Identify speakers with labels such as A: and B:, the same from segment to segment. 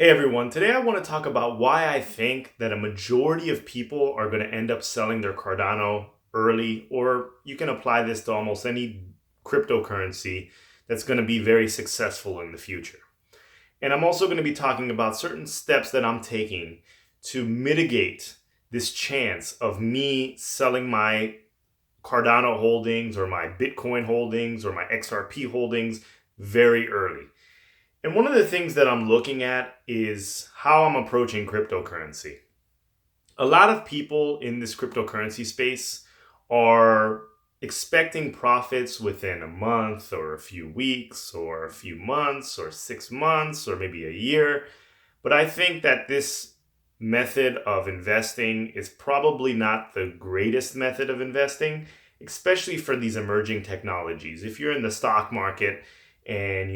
A: Hey everyone, today I want to talk about why I think that a majority of people are going to end up selling their Cardano early, or you can apply this to almost any cryptocurrency that's going to be very successful in the future. And I'm also going to be talking about certain steps that I'm taking to mitigate this chance of me selling my Cardano holdings or my Bitcoin holdings or my XRP holdings very early. And one of the things that I'm looking at is how I'm approaching cryptocurrency. A lot of people in this cryptocurrency space are expecting profits within a month or a few weeks or a few months or 6 months or maybe a year. But I think that this method of investing is probably not the greatest method of investing, especially for these emerging technologies. If you're in the stock market and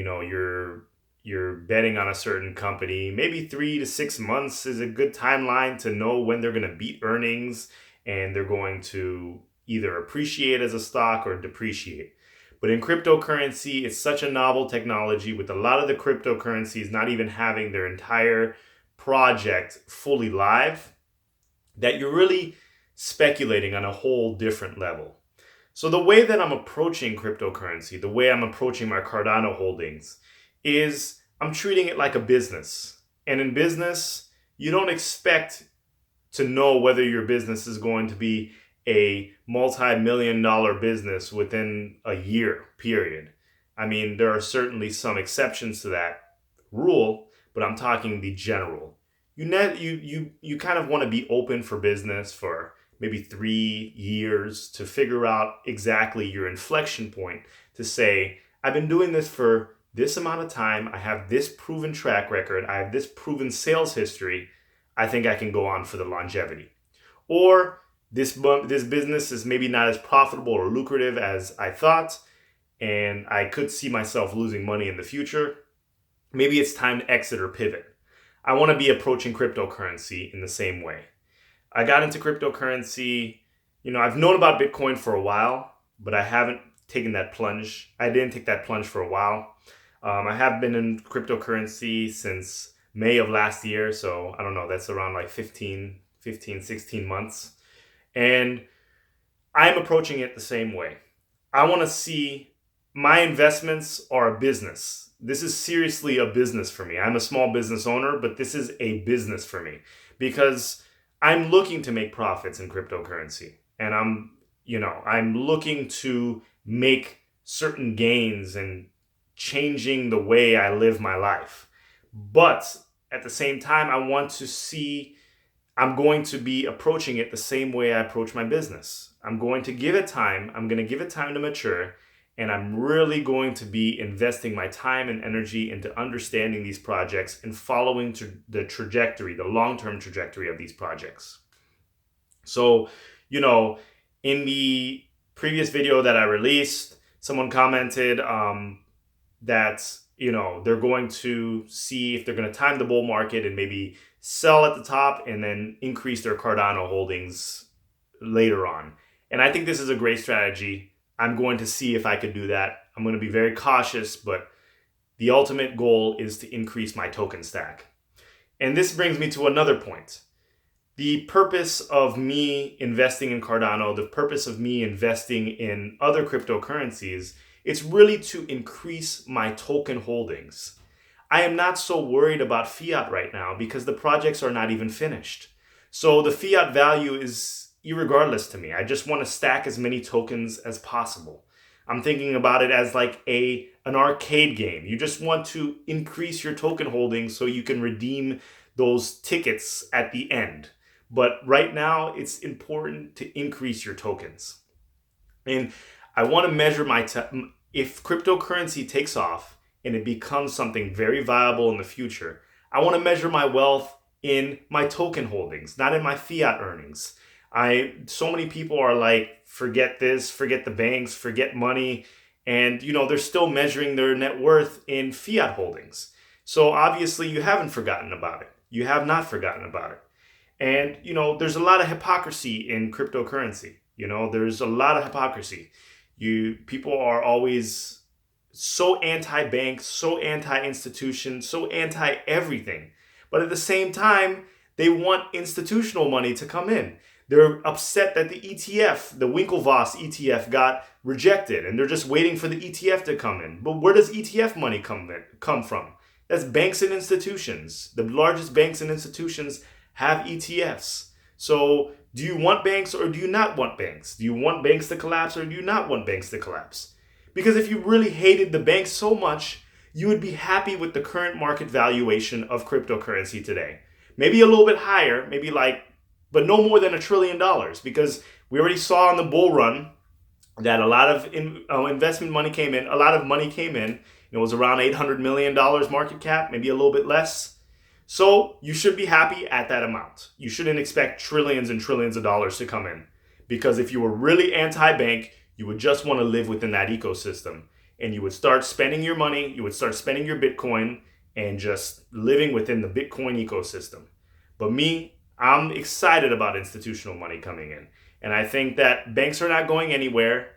A: you're betting on a certain company, maybe 3 to 6 months is a good timeline to know when they're going to beat earnings and they're going to either appreciate as a stock or depreciate. But in cryptocurrency, it's such a novel technology with a lot of the cryptocurrencies not even having their entire project fully live that you're really speculating on a whole different level. So the way that I'm approaching cryptocurrency, the way I'm approaching my Cardano holdings is I'm treating it like a business. And in business, you don't expect to know whether your business is going to be a multi-million dollar business within a year period. I mean, there are certainly some exceptions to that rule, but I'm talking the general. You kind of want to be open for business for maybe 3 years to figure out exactly your inflection point to say, I've been doing this for this amount of time. I have this proven track record. I have this proven sales history. I think I can go on for the longevity. Or this business is maybe not as profitable or lucrative as I thought, and I could see myself losing money in the future. Maybe it's time to exit or pivot. I want to be approaching cryptocurrency in the same way. I got into cryptocurrency, I've known about Bitcoin for a while, but I haven't taken that plunge. I didn't take that plunge for a while. I have been in cryptocurrency since May of last year, so I don't know, that's around like 16 months. And I'm approaching it the same way. I want to see my investments are a business. This is seriously a business for me. I'm a small business owner, but this is a business for me because I'm looking to make profits in cryptocurrency. And I'm looking to make certain gains and changing the way I live my life. But at the same time, I'm going to be approaching it the same way I approach my business. I'm going to give it time. I'm going to give it time to mature. And I'm really going to be investing my time and energy into understanding these projects and following the trajectory, the long-term trajectory of these projects. So, in the previous video that I released, someone commented that they're going to see if they're going to time the bull market and maybe sell at the top and then increase their Cardano holdings later on. And I think this is a great strategy. I'm going to see if I could do that. I'm going to be very cautious, but the ultimate goal is to increase my token stack. And this brings me to another point. The purpose of me investing in Cardano, the purpose of me investing in other cryptocurrencies, it's really to increase my token holdings. I am not so worried about fiat right now because the projects are not even finished. So the fiat value is irregardless to me. I just want to stack as many tokens as possible. I'm thinking about it as like an arcade game. You just want to increase your token holdings so you can redeem those tickets at the end. But right now, it's important to increase your tokens. And I want to measure if cryptocurrency takes off and it becomes something very viable in the future, I want to measure my wealth in my token holdings, not in my fiat earnings. So many people are like, forget this, forget the banks, forget money. And, they're still measuring their net worth in fiat holdings. So obviously you haven't forgotten about it. You have not forgotten about it. And, there's a lot of hypocrisy in cryptocurrency. There's a lot of hypocrisy. People are always so anti-bank, so anti-institution, so anti-everything. But at the same time, they want institutional money to come in. They're upset that the ETF, the Winklevoss ETF, got rejected, and they're just waiting for the ETF to come in. But where does ETF money come from? That's banks and institutions. The largest banks and institutions have ETFs. So do you want banks or do you not want banks? Do you want banks to collapse or do you not want banks to collapse? Because if you really hated the banks so much, you would be happy with the current market valuation of cryptocurrency today. Maybe a little bit higher, but no more than $1 trillion, because we already saw in the bull run that a lot of investment money came in. A lot of money came in. It was around $800 million market cap, maybe a little bit less. So you should be happy at that amount. You shouldn't expect trillions and trillions of dollars to come in, because if you were really anti-bank, you would just want to live within that ecosystem, and you would start spending your money, you would start spending your Bitcoin and just living within the Bitcoin ecosystem. But me, I'm excited about institutional money coming in. And I think that banks are not going anywhere.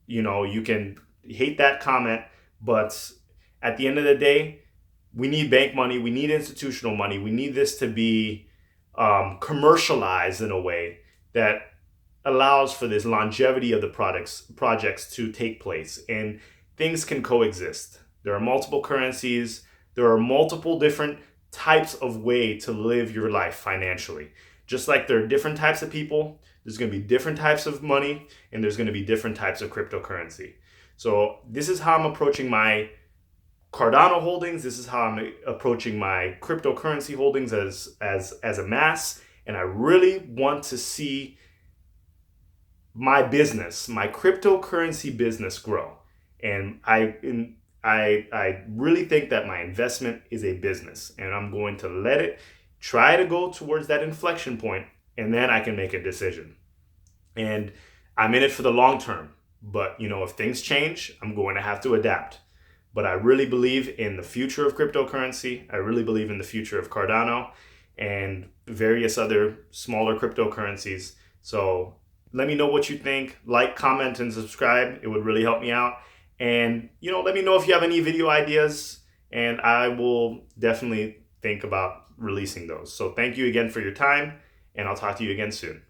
A: You can hate that comment, but at the end of the day, we need bank money. We need institutional money. We need this to be commercialized in a way that allows for this longevity of the projects to take place, and things can coexist. There are multiple currencies. There are multiple different types of way to live your life financially. Just like there are different types of people, there's going to be different types of money, and there's going to be different types of cryptocurrency. So this is how I'm approaching my Cardano holdings. This is how I'm approaching my cryptocurrency holdings as a mass. And I really want to see my business, my cryptocurrency business grow. And I really think that my investment is a business, and I'm going to let it try to go towards that inflection point, and then I can make a decision. And I'm in it for the long term. But, if things change, I'm going to have to adapt. But I really believe in the future of cryptocurrency. I really believe in the future of Cardano and various other smaller cryptocurrencies. So let me know what you think. Like, comment, and subscribe. It would really help me out. And, let me know if you have any video ideas, and I will definitely think about releasing those. So thank you again for your time, and I'll talk to you again soon.